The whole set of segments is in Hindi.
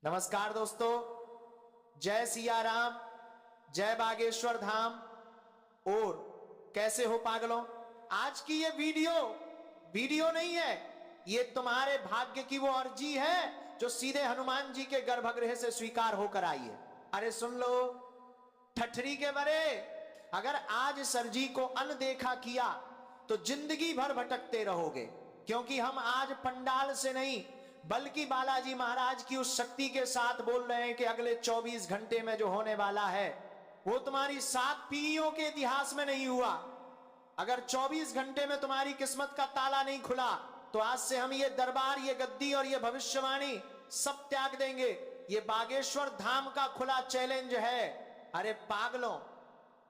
नमस्कार दोस्तों, जय सिया राम, जय बागेश्वर धाम। और कैसे हो पागलों? आज की ये वीडियो नहीं है, ये तुम्हारे भाग्य की वो अर्जी है जो सीधे हनुमान जी के गर्भगृह से स्वीकार होकर आई है। अरे सुन लो ठठरी के बरे, अगर आज सर जी को अनदेखा किया तो जिंदगी भर भटकते रहोगे, क्योंकि हम आज पंडाल से नहीं बल्कि बालाजी महाराज की उस शक्ति के साथ बोल रहे हैं कि अगले 24 घंटे में जो होने वाला है वो तुम्हारी 7 पीढ़ियों के इतिहास में नहीं हुआ। अगर 24 घंटे में तुम्हारी किस्मत का ताला नहीं खुला तो आज से हम ये दरबार, ये गद्दी और ये भविष्यवाणी सब त्याग देंगे। ये बागेश्वर धाम का खुला चैलेंज है। अरे पागलों,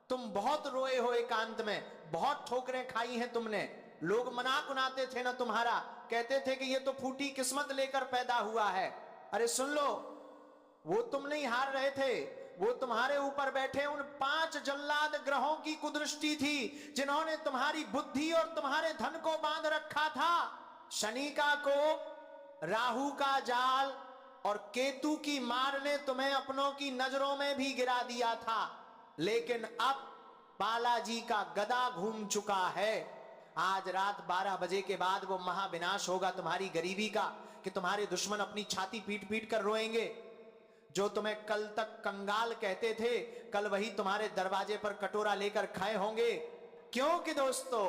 तुम बहुत रोए हो एकांत में, बहुत ठोकरें खाई हैं तुमने। लोग मनाक उड़ाते थे ना तुम्हारा, कहते थे कि ये तो फूटी किस्मत लेकर पैदा हुआ है। अरे सुन लो, वो तुम नहीं हार रहे थे, वो तुम्हारे ऊपर बैठे उन 5 जल्लाद ग्रहों की कुदृष्टि थी जिन्होंने तुम्हारी बुद्धि और तुम्हारे धन को बांध रखा था। शनि का कोप, राहु का जाल और केतु की मार ने तुम्हें अपनों की नजरों में भी गिरा दिया था, लेकिन अब बालाजी का गदा घूम चुका है। आज रात 12 बजे के बाद वो महाविनाश होगा तुम्हारी गरीबी का कि तुम्हारे दुश्मन अपनी छाती पीट पीट कर रोएंगे। जो तुम्हें कल तक कंगाल कहते थे, कल वही तुम्हारे दरवाजे पर कटोरा लेकर खाए होंगे। क्योंकि दोस्तों,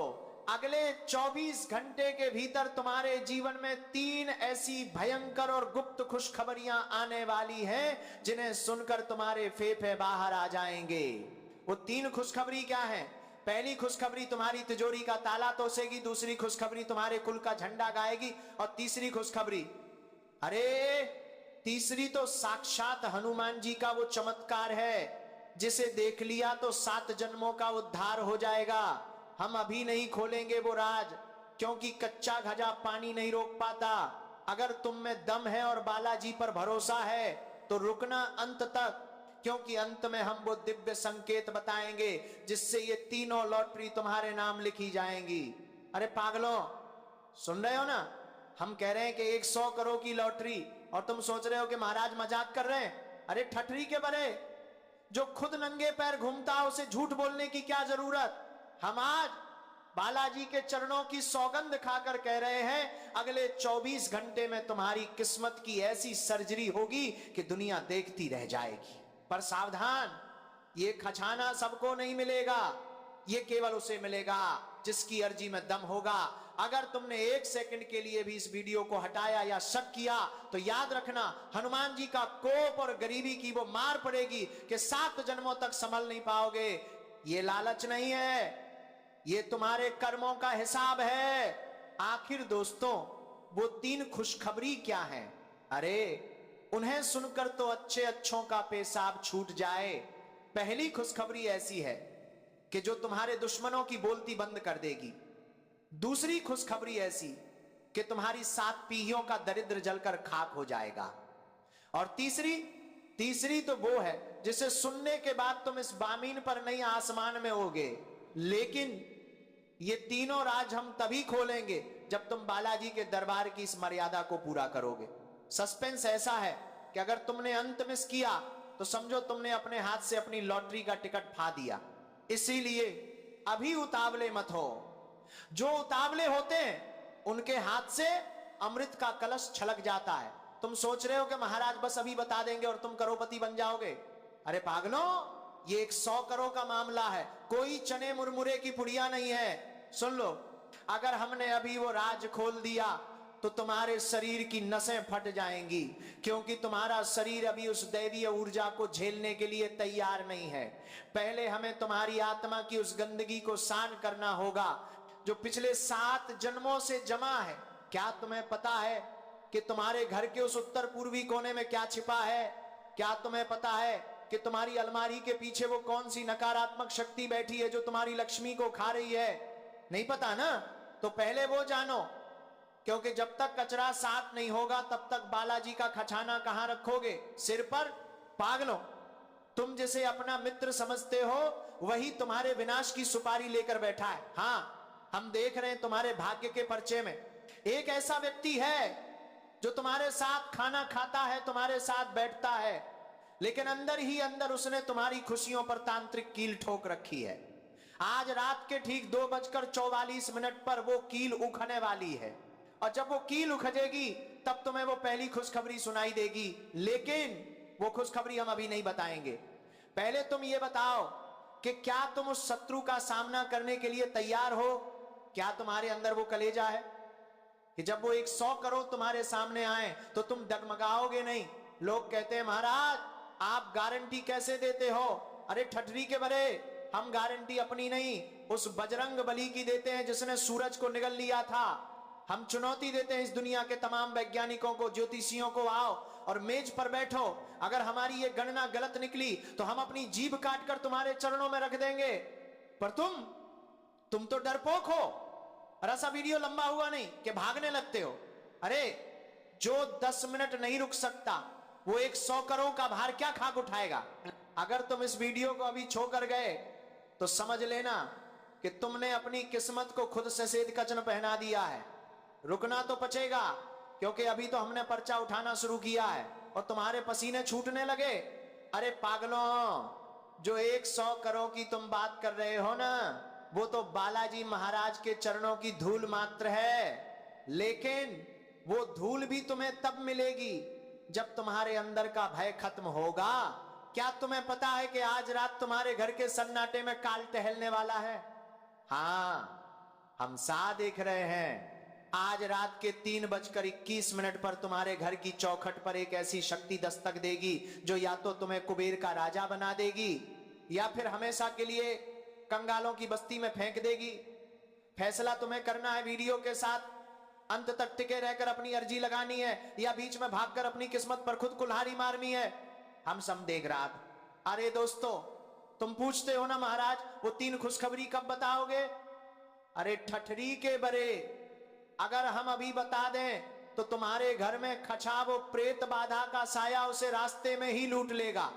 अगले 24 घंटे के भीतर तुम्हारे जीवन में 3 ऐसी भयंकर और गुप्त खुशखबरियां आने वाली हैं जिन्हें सुनकर तुम्हारे फेफे बाहर आ जाएंगे। वो 3 खुशखबरी क्या है? पहली खुशखबरी तुम्हारी तिजोरी का ताला तोसेगी, दूसरी खुशखबरी तुम्हारे कुल का झंडा गाएगी, और तीसरी खुशखबरी, अरे तीसरी तो साक्षात हनुमान जी का वो चमत्कार है जिसे देख लिया तो 7 जन्मों का उद्धार हो जाएगा। हम अभी नहीं खोलेंगे वो राज, क्योंकि कच्चा घजा पानी नहीं रोक पाता। अगर तुम में दम है और बालाजी पर भरोसा है तो रुकना अंत तक, क्योंकि अंत में हम वो दिव्य संकेत बताएंगे जिससे ये तीनों लॉटरी तुम्हारे नाम लिखी जाएंगी। अरे पागलों, सुन रहे हो ना? हम कह रहे हैं कि 100 करोड़ की लॉटरी और तुम सोच रहे हो कि महाराज मजाक कर रहे हैं। अरे ठठरी के बरे, जो खुद नंगे पैर घूमता है उसे झूठ बोलने की क्या जरूरत? हम आज बालाजी के चरणों की सौगंध खाकर कह रहे हैं अगले 24 घंटे में तुम्हारी किस्मत की ऐसी सर्जरी होगी कि दुनिया देखती रह जाएगी। पर सावधान, ये खजाना सबको नहीं मिलेगा, ये केवल उसे मिलेगा जिसकी अर्जी में दम होगा। अगर तुमने 1 सेकंड के लिए भी इस वीडियो को हटाया या शक किया तो याद रखना, हनुमान जी का कोप और गरीबी की वो मार पड़ेगी कि 7 जन्मों तक संभल नहीं पाओगे। ये लालच नहीं है, ये तुम्हारे कर्मों का हिसाब है। आखिर दोस्तों, वो 3 खुशखबरी क्या है? अरे उन्हें सुनकर तो अच्छे अच्छों का पेशाब छूट जाए। पहली खुशखबरी ऐसी है कि जो तुम्हारे दुश्मनों की बोलती बंद कर देगी। दूसरी खुशखबरी ऐसी कि तुम्हारी 7 पीढ़ियों का दरिद्र जलकर खाक हो जाएगा। और तीसरी तो वो है जिसे सुनने के बाद तुम इस बामीन पर नहीं आसमान में होगे। लेकिन ये तीनों राज हम तभी खोलेंगे जब तुम बालाजी के दरबार की इस मर्यादा को पूरा करोगे। सस्पेंस ऐसा है कि अगर तुमने अंत मिस किया तो समझो तुमने अपने हाथ से अपनी लॉटरी का टिकट फा दिया। इसीलिए अभी उतावले मत हो। जो उतावले होते हैं उनके हाथ से अमृत का कलश छलक जाता है। तुम सोच रहे हो कि महाराज बस अभी बता देंगे और तुम करोड़पति बन जाओगे। अरे पागलों, ये 100 करोड़ का मामला है, कोई चने मुरमुरे की पुड़िया नहीं है। सुन लो, अगर हमने अभी वो राज खोल दिया तो तुम्हारे शरीर की नसें फट जाएंगी, क्योंकि तुम्हारा शरीर अभी उस दैवीय ऊर्जा को झेलने के लिए तैयार नहीं है। पहले हमें तुम्हारी आत्मा की उस गंदगी को शान करना होगा जो पिछले 7 जन्मों से जमा है। क्या तुम्हें पता है कि तुम्हारे घर के उस उत्तर पूर्वी कोने में क्या छिपा है? क्या तुम्हें पता है कि तुम्हारी अलमारी के पीछे वो कौन सी नकारात्मक शक्ति बैठी है जो तुम्हारी लक्ष्मी को खा रही है? नहीं पता ना? तो पहले वो जानो, क्योंकि जब तक कचरा साफ नहीं होगा तब तक बालाजी का खजाना कहां रखोगे? सिर पर? पागलों, तुम जिसे अपना मित्र समझते हो वही तुम्हारे विनाश की सुपारी लेकर बैठा है। हां, हम देख रहे हैं तुम्हारे भाग्य के पर्चे में एक ऐसा व्यक्ति है जो तुम्हारे साथ खाना खाता है, तुम्हारे साथ बैठता है, लेकिन अंदर ही अंदर उसने तुम्हारी खुशियों पर तांत्रिक कील ठोक रखी है। आज रात के ठीक 2:44 पर वो कील उखने वाली है, और जब वो कील उखजेगी तब तुम्हें वो पहली खुशखबरी सुनाई देगी। लेकिन वो खुशखबरी हम अभी नहीं बताएंगे। पहले तुम ये बताओ कि क्या तुम उस शत्रु का सामना करने के लिए तैयार हो? क्या तुम्हारे अंदर वो कलेजा है कि जब वो 100 करोड़ तुम्हारे सामने आए तो तुम डगमगाओगे नहीं? लोग कहते हैं महाराज आप गारंटी कैसे देते हो? अरे ठठरी के बरे, हम गारंटी अपनी नहीं उस बजरंग बली की देते हैं जिसने सूरज को निगल लिया था। हम चुनौती देते हैं इस दुनिया के तमाम वैज्ञानिकों को, ज्योतिषियों को, आओ और मेज पर बैठो, अगर हमारी ये गणना गलत निकली तो हम अपनी जीभ काटकर तुम्हारे चरणों में रख देंगे। पर तुम तो डरपोक हो। और ऐसा वीडियो लंबा हुआ नहीं कि भागने लगते हो। अरे जो 10 मिनट नहीं रुक सकता वो 100 करोड़ का भार क्या खाक उठाएगा? अगर तुम इस वीडियो को अभी छोकर गए तो समझ लेना कि तुमने अपनी किस्मत को खुद से सेध कचन पहना दिया है। रुकना तो पचेगा, क्योंकि अभी तो हमने पर्चा उठाना शुरू किया है और तुम्हारे पसीने छूटने लगे। अरे पागलों, जो 100 करोड़ की तुम बात कर रहे हो ना, वो तो बालाजी महाराज के चरणों की धूल मात्र है। लेकिन वो धूल भी तुम्हें तब मिलेगी जब तुम्हारे अंदर का भय खत्म होगा। क्या तुम्हें पता है कि आज रात तुम्हारे घर के सन्नाटे में काल टहलने वाला है? हाँ, हम सा देख रहे हैं। आज रात के 3:21 पर तुम्हारे घर की चौखट पर एक ऐसी शक्ति दस्तक देगी जो या तो तुम्हें कुबेर का राजा बना देगी या फिर हमेशा के लिए कंगालों की बस्ती में फेंक देगी। फैसला तुम्हें करना है। वीडियो के साथ अंत तक टिके रहकर अपनी अर्जी लगानी है या बीच में भागकर अपनी किस्मत पर खुद कुल्हाड़ी मारनी है, हम सब देख रहा था। अरे दोस्तों, तुम पूछते हो ना महाराज वो 3 खुशखबरी कब बताओगे? अरे ठठरी के बरे, अगर हम अभी बता दें तो तुम्हारे घर में खचा वो प्रेत बाधा का साया उसे रास्ते में ही लूट लेगा।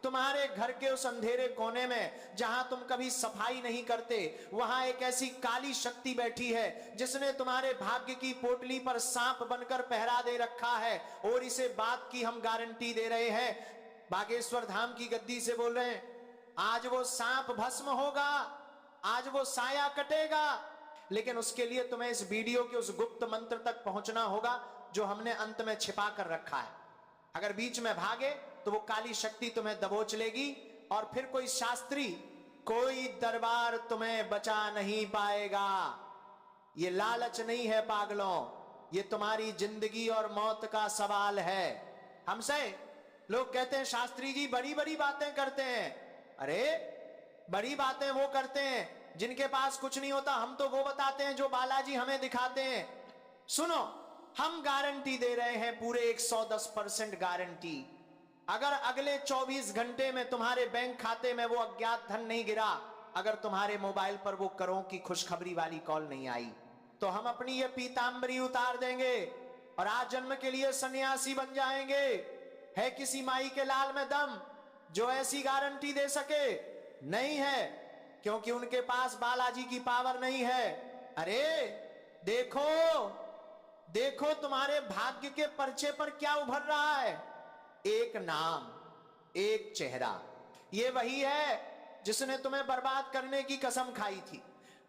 तुम्हारे घर के उस अंधेरे कोने में जहां तुम कभी सफाई नहीं करते, वहां एक ऐसी काली शक्ति बैठी है जिसने तुम्हारे भाग्य की पोटली पर सांप बनकर पहरा दे रखा है। और इसे बात की हम गारंटी दे रहे हैं, बागेश्वर धाम की गद्दी से बोल रहे हैं, आज वो सांप भस्म होगा, आज वो साया कटेगा। लेकिन उसके लिए तुम्हें इस वीडियो के उस गुप्त मंत्र तक पहुंचना होगा जो हमने अंत में छिपा कर रखा है। अगर बीच में भागे तो वो काली शक्ति तुम्हें दबोच लेगी और फिर कोई शास्त्री, कोई दरबार तुम्हें बचा नहीं पाएगा। ये लालच नहीं है पागलों, ये तुम्हारी जिंदगी और मौत का सवाल है। हमसे लोग कहते हैं शास्त्री जी बड़ी बड़ी बातें करते हैं। अरे बड़ी बातें वो करते हैं जिनके पास कुछ नहीं होता, हम तो वो बताते हैं जो बालाजी हमें दिखाते हैं। सुनो, हम गारंटी दे रहे हैं पूरे 110% गारंटी। अगर अगले 24 घंटे में तुम्हारे बैंक खाते में वो अज्ञात धन नहीं गिरा, अगर तुम्हारे मोबाइल पर वो करोड़ की खुशखबरी वाली कॉल नहीं आई, तो हम अपनी ये पीतांबरी उतार देंगे और आज जन्म के लिए सन्यासी बन जाएंगे। है किसी माई के लाल में दम जो ऐसी गारंटी दे सके? नहीं है, क्योंकि उनके पास बालाजी की पावर नहीं है। अरे देखो देखो, तुम्हारे भाग्य के पर्चे पर क्या उभर रहा है? एक नाम, एक चेहरा। ये वही है जिसने तुम्हें बर्बाद करने की कसम खाई थी।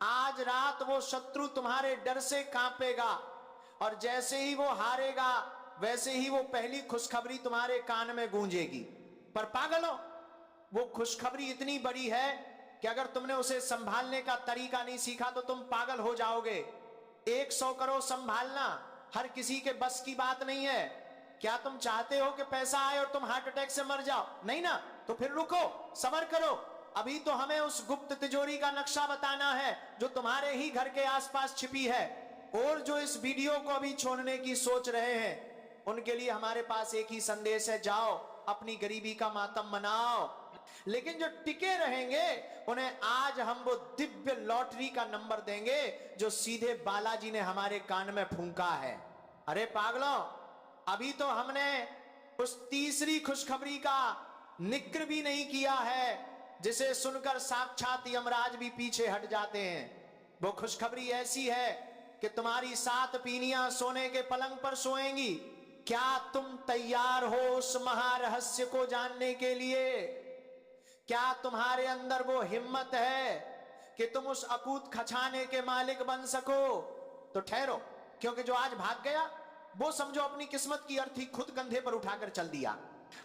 आज रात वो शत्रु तुम्हारे डर से कांपेगा और जैसे ही वो हारेगा वैसे ही वो पहली खुशखबरी तुम्हारे कान में गूंजेगी। पर पागलों, वो खुशखबरी इतनी बड़ी है कि अगर तुमने उसे संभालने का तरीका नहीं सीखा तो तुम पागल हो जाओगे। 100 करोड़ संभालना हर किसी के बस की बात नहीं है। क्या तुम चाहते हो कि पैसा आए और तुम हार्ट अटैक से मर जाओ? नहीं ना, तो फिर रुको, सब्र करो। अभी तो हमें उस गुप्त तिजोरी का नक्शा बताना है जो तुम्हारे ही घर के आसपास छिपी है। और जो इस वीडियो को अभी छोड़ने की सोच रहे हैं उनके लिए हमारे पास एक ही संदेश है, जाओ अपनी गरीबी का मातम मनाओ। लेकिन जो टिके रहेंगे उन्हें आज हम वो दिव्य लॉटरी का नंबर देंगे जो सीधे बालाजी ने हमारे कान में फूंका है। अरे पागलों, अभी तो हमने उस तीसरी खुशखबरी का निक्र भी नहीं किया है जिसे सुनकर साक्षात यमराज भी पीछे हट जाते हैं। वो खुशखबरी ऐसी है कि तुम्हारी 7 पीनियां सोने के पलंग पर सोएंगी क्या तुम तैयार हो उस महारहस्य को जानने के लिए? क्या तुम्हारे अंदर वो हिम्मत है कि तुम उस अकूत खजाने के मालिक बन सको? तो ठहरो, क्योंकि जो आज भाग गया वो समझो अपनी किस्मत की अर्थी खुद कंधे पर उठाकर चल दिया।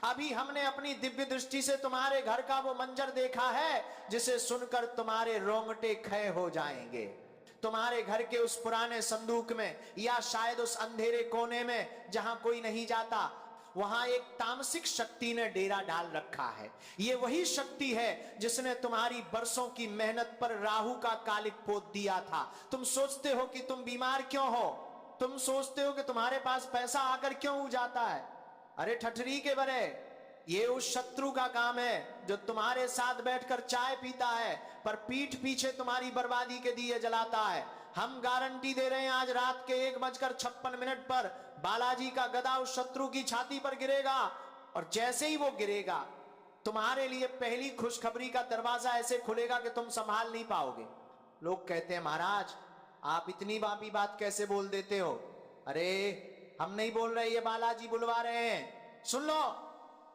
अभी हमने अपनी दिव्य दृष्टि से तुम्हारे घर का वो मंजर देखा है जिसे सुनकर तुम्हारे रोंगटे खड़े हो जाएंगे। तुम्हारे घर के उस पुराने संदूक में या शायद उस अंधेरे कोने में जहां कोई नहीं जाता, वहां एक तामसिक शक्ति ने डेरा डाल रखा है। ये वही शक्ति है जिसने तुम्हारी बरसों की मेहनत पर राहु का कालिक पोत दिया था। तुम सोचते हो कि तुम बीमार क्यों हो, तुम सोचते हो कि तुम्हारे पास पैसा आकर क्यों जाता है। अरे ठठरी के बरे, ये उस शत्रु का काम है जो तुम्हारे साथ बैठकर चाय पीता है पर पीठ पीछे तुम्हारी बर्बादी के दिए जलाता है। हम गारंटी दे रहे हैं आज रात के 1:56 पर बालाजी का गदा उस शत्रु की छाती पर गिरेगा, और जैसे ही वो गिरेगा तुम्हारे लिए पहली खुशखबरी का दरवाजा ऐसे खुलेगा कि तुम संभाल नहीं पाओगे। लोग कहते हैं महाराज आप इतनी बापी बात कैसे बोल देते हो? अरे हम नहीं बोल रहे, ये बालाजी बुलवा रहे हैं। सुन लो,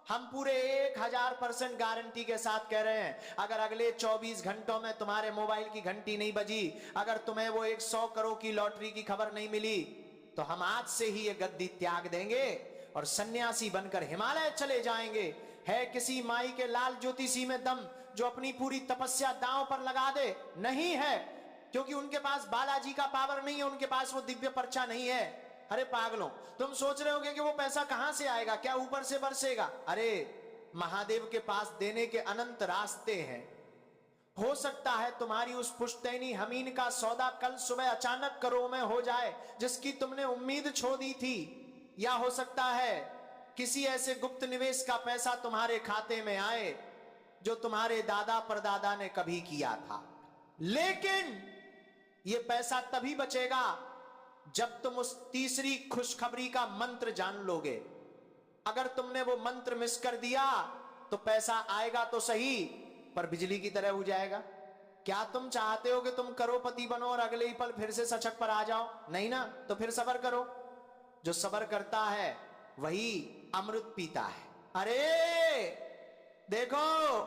हम पूरे 1000% गारंटी के साथ कह रहे हैं, अगर अगले 24 घंटों में तुम्हारे मोबाइल की घंटी नहीं बजी, अगर तुम्हें वो 100 करोड़ की लॉटरी की खबर नहीं मिली, तो हम आज से ही ये गद्दी त्याग देंगे और सन्यासी बनकर हिमालय चले जाएंगे। है किसी माई के लाल ज्योतिषी में दम जो अपनी पूरी तपस्या दांव पर लगा दे? नहीं है, क्योंकि उनके पास बालाजी का पावर नहीं है, उनके पास वो दिव्य पर्चा नहीं है। अरे पागलों, तुम सोच रहे होगे कि वो पैसा कहां से आएगा, क्या ऊपर से बरसेगा? अरे महादेव के पास देने के अनंत रास्ते हैं। हो सकता है तुम्हारी उस पुश्तैनी हमीन का सौदा कल सुबह अचानक करोड़ों में हो जाए जिसकी तुमने उम्मीद छोड़ दी थी, या हो सकता है किसी ऐसे गुप्त निवेश का पैसा तुम्हारे खाते में आए जो तुम्हारे दादा परदादा ने कभी किया था। लेकिन यह पैसा तभी बचेगा जब तुम उस तीसरी खुशखबरी का मंत्र जान लोगे। अगर तुमने वो मंत्र मिस कर दिया तो पैसा आएगा तो सही, पर बिजली की तरह हो जाएगा। क्या तुम चाहते हो कि तुम करोड़पति बनो और अगले ही पल फिर से सचक पर आ जाओ? नहीं ना, तो फिर सब्र करो। जो सब्र करता है वही अमृत पीता है। अरे देखो,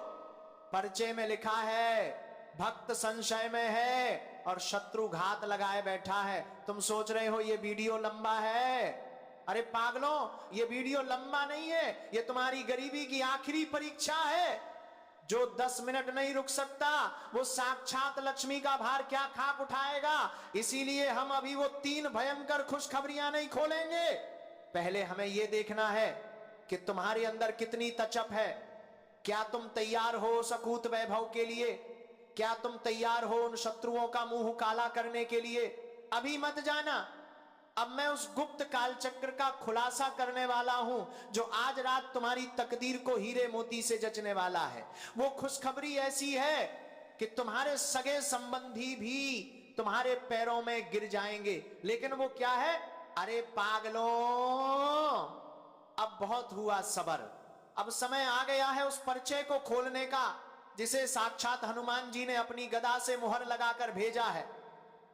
पर्चे में लिखा है भक्त संशय में है और शत्रु घात लगाए बैठा है। तुम सोच रहे हो ये वीडियो लंबा है? अरे पागलों, ये वीडियो लंबा नहीं है, ये तुम्हारी गरीबी की आखिरी परीक्षा है। जो 10 मिनट नहीं रुक सकता वो साक्षात लक्ष्मी का भार क्या खाक उठाएगा। इसीलिए हम अभी वो 3 भयंकर खुशखबरियां नहीं खोलेंगे। पहले हमें यह देखना है कि तुम्हारे अंदर कितनी तचप है। क्या तुम तैयार हो सकूत वैभव के लिए? क्या तुम तैयार हो उन शत्रुओं का मुंह काला करने के लिए? अभी मत जाना, अब मैं उस गुप्त कालचक्र का खुलासा करने वाला हूं जो आज रात तुम्हारी तकदीर को हीरे मोती से जचने वाला है। वो खुशखबरी ऐसी है कि तुम्हारे सगे संबंधी भी तुम्हारे पैरों में गिर जाएंगे। लेकिन वो क्या है? अरे पागलों, अब बहुत हुआ सबर। अब समय आ गया है उस पर्चे को खोलने का जिसे साक्षात हनुमान जी ने अपनी गदा से मुहर लगाकर भेजा है।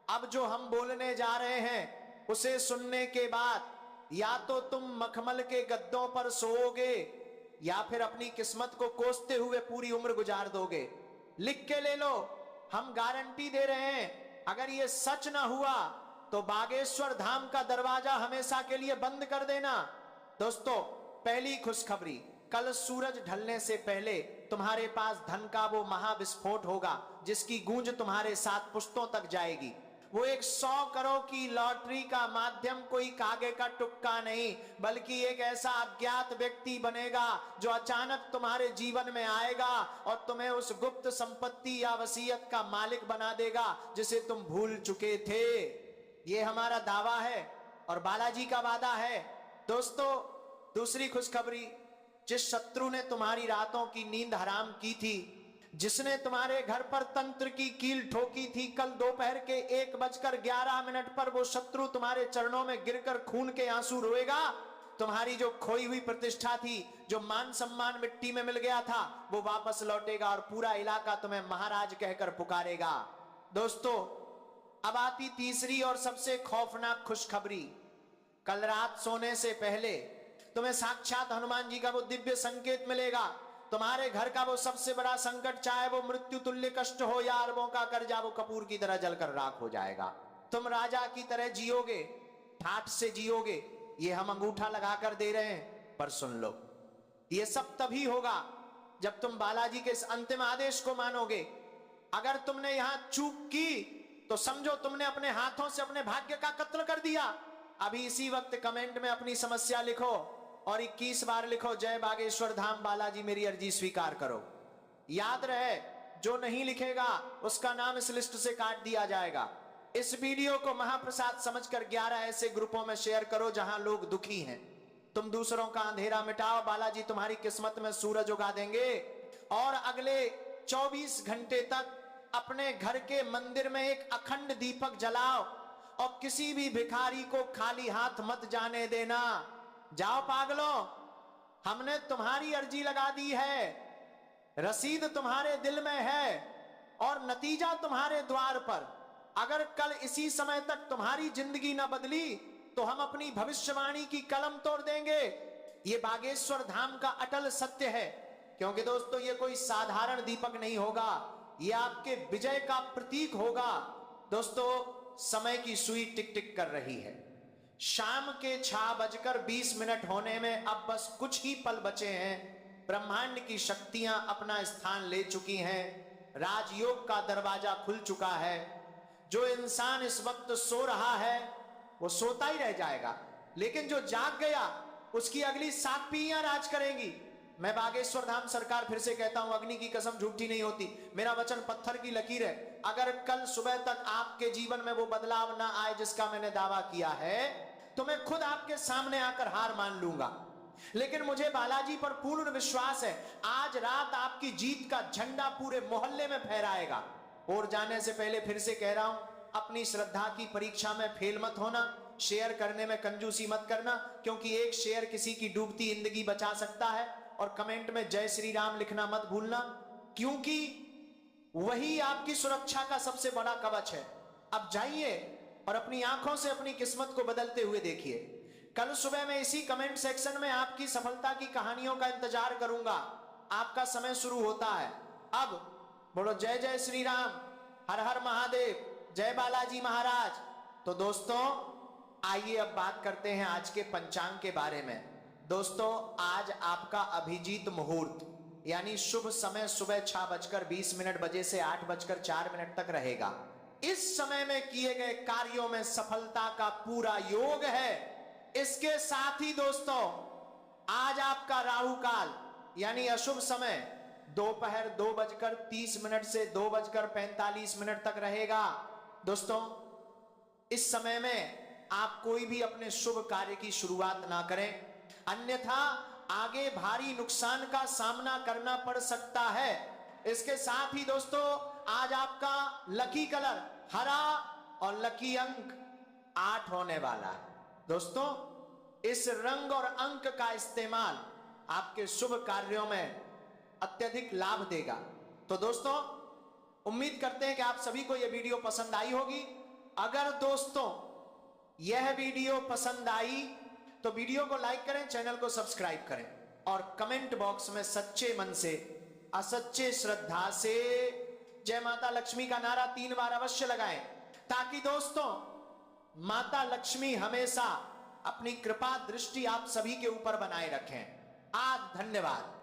अब जो हम बोलने जा रहे हैं उसे सुनने के बाद या तो तुम मखमल के गद्दों पर सोओगे या फिर अपनी किस्मत को कोसते हुए पूरी उम्र गुजार दोगे। लिख के ले लो, हम गारंटी दे रहे हैं अगर ये सच ना हुआ तो बागेश्वर धाम का दरवाजा हमेशा के लिए बंद कर देना। दोस्तों, पहली खुशखबरी, कल सूरज ढलने से पहले तुम्हारे पास धन का वो महाविस्फोट होगा जिसकी गूंज तुम्हारे 7 पुश्तों तक जाएगी। वो 100 करोड़ की लॉटरी का माध्यम कोई कागे का टुक्का नहीं, बल्कि एक ऐसा अज्ञात व्यक्ति बनेगा जो अचानक तुम्हारे जीवन में आएगा और तुम्हें उस गुप्त संपत्ति या वसीयत का मालिक बना देगा जिसे तुम भूल चुके थे। ये हमारा दावा है और बालाजी का वादा है। दोस्तों, दूसरी खुशखबरी, जिस शत्रु ने तुम्हारी रातों की नींद हराम की थी, जिसने तुम्हारे घर पर तंत्र की कील ठोकी थी, कल दोपहर के 1:11 पर वो शत्रु तुम्हारे चरणों में गिरकर खून के आंसू रोएगा। तुम्हारी जो खोई हुई प्रतिष्ठा थी, जो मान सम्मान मिट्टी में मिल गया था, वो वापस लौटेगा और पूरा इलाका तुम्हें महाराज कहकर पुकारेगा। दोस्तों, अब आती तीसरी और सबसे खौफनाक खुशखबरी। कल रात सोने से पहले तुम्हें साक्षात हनुमान जी का वो दिव्य संकेत मिलेगा। तुम्हारे घर का वो सबसे बड़ा संकट, चाहे वो मृत्यु तुल्य कष्ट हो या अरबों का कर्जा, वो कपूर की तरह जलकर राख हो जाएगा। तुम राजा की तरह जियोगे, ठाठ से जियोगे। ये हम अंगूठा लगाकर दे रहे हैं, पर सुन लो, ये सब तभी होगा जब तुम बालाजी के इस अंतिम आदेश को मानोगे। अगर तुमने यहां चूक की तो समझो तुमने अपने हाथों से अपने भाग्य का कत्ल कर दिया। अभी इसी वक्त कमेंट में अपनी समस्या लिखो और 21 बार लिखो, जय बागेश्वर धाम बालाजी मेरी अर्जी स्वीकार करो। याद रहे, जो नहीं लिखेगा उसका नाम इस लिस्ट से काट दिया जाएगा। इस वीडियो को महाप्रसाद समझकर 11 ऐसे ग्रुपों में शेयर करो जहां लोग दुखी हैं। तुम दूसरों का अंधेरा मिटाओ, बालाजी तुम्हारी किस्मत में सूरज उगा देंगे। और अगले 24 घंटे तक अपने घर के मंदिर में एक अखंड दीपक जलाओ और किसी भी भिखारी को खाली हाथ मत जाने देना। जाओ पागलों, हमने तुम्हारी अर्जी लगा दी है, रसीद तुम्हारे दिल में है और नतीजा तुम्हारे द्वार पर। अगर कल इसी समय तक तुम्हारी जिंदगी न बदली तो हम अपनी भविष्यवाणी की कलम तोड़ देंगे। ये बागेश्वर धाम का अटल सत्य है, क्योंकि दोस्तों ये कोई साधारण दीपक नहीं होगा, ये आपके विजय का प्रतीक होगा। दोस्तों, समय की सुई टिक टिक कर रही है। शाम के 6:20 होने में अब बस कुछ ही पल बचे हैं। ब्रह्मांड की शक्तियां अपना स्थान ले चुकी हैं, राजयोग का दरवाजा खुल चुका है। जो इंसान इस वक्त सो रहा है वो सोता ही रह जाएगा, लेकिन जो जाग गया उसकी अगली 7 पीढ़ियां राज करेंगी। मैं बागेश्वर धाम सरकार फिर से कहता हूं, अग्नि की कसम झूठी नहीं होती, मेरा वचन पत्थर की लकीर है। अगर कल सुबह तक आपके जीवन में वो बदलाव ना आए जिसका मैंने दावा किया है, तो मैं खुद आपके सामने आकर हार मान लूंगा। लेकिन मुझे बालाजी पर पूर्ण विश्वास है, आज रात आपकी जीत का झंडा पूरे मोहल्ले में फहराएगा। और जाने से पहले फिर से कह रहा हूं, अपनी श्रद्धा की परीक्षा में फेल मत होना, शेयर करने में कंजूसी मत करना, क्योंकि एक शेयर किसी की डूबती जिंदगी बचा सकता है। और कमेंट में जय श्री राम लिखना मत भूलना, क्योंकि वही आपकी सुरक्षा का सबसे बड़ा कवच है। अब जाइए और अपनी आंखों से अपनी किस्मत को बदलते हुए देखिए। कल सुबह मैं इसी कमेंट सेक्शन में आपकी सफलता की कहानियों का इंतजार करूंगा। आपका समय शुरू होता है अब। बोलो जय जय श्री राम, हर हर महादेव, जय बालाजी महाराज। तो दोस्तों, आइए अब बात करते हैं आज के पंचांग के बारे में। दोस्तों, आज आपका अभिजीत मुहूर्त यानी शुभ समय सुबह 6:20 बजे से 8:04 तक रहेगा। इस समय में किए गए कार्यों में सफलता का पूरा योग है। इसके साथ ही दोस्तों, आज आपका राहु काल यानी अशुभ समय दोपहर 2:30 से 2:45 तक रहेगा। दोस्तों, इस समय में आप कोई भी अपने शुभ कार्य की शुरुआत ना करें, अन्यथा आगे भारी नुकसान का सामना करना पड़ सकता है। इसके साथ ही दोस्तों, आज आपका लकी कलर हरा और लकी अंक 8 होने वाला है। दोस्तों, इस रंग और अंक का इस्तेमाल आपके शुभ कार्यों में अत्यधिक लाभ देगा। तो दोस्तों, उम्मीद करते हैं कि आप सभी को यह वीडियो पसंद आई होगी। अगर दोस्तों यह वीडियो पसंद आई तो वीडियो को लाइक करें, चैनल को सब्सक्राइब करें और कमेंट बॉक्स में सच्चे मन से, असच्चे श्रद्धा से जय माता लक्ष्मी का नारा 3 बार अवश्य लगाएं, ताकि दोस्तों माता लक्ष्मी हमेशा अपनी कृपा दृष्टि आप सभी के ऊपर बनाए रखें। आज धन्यवाद।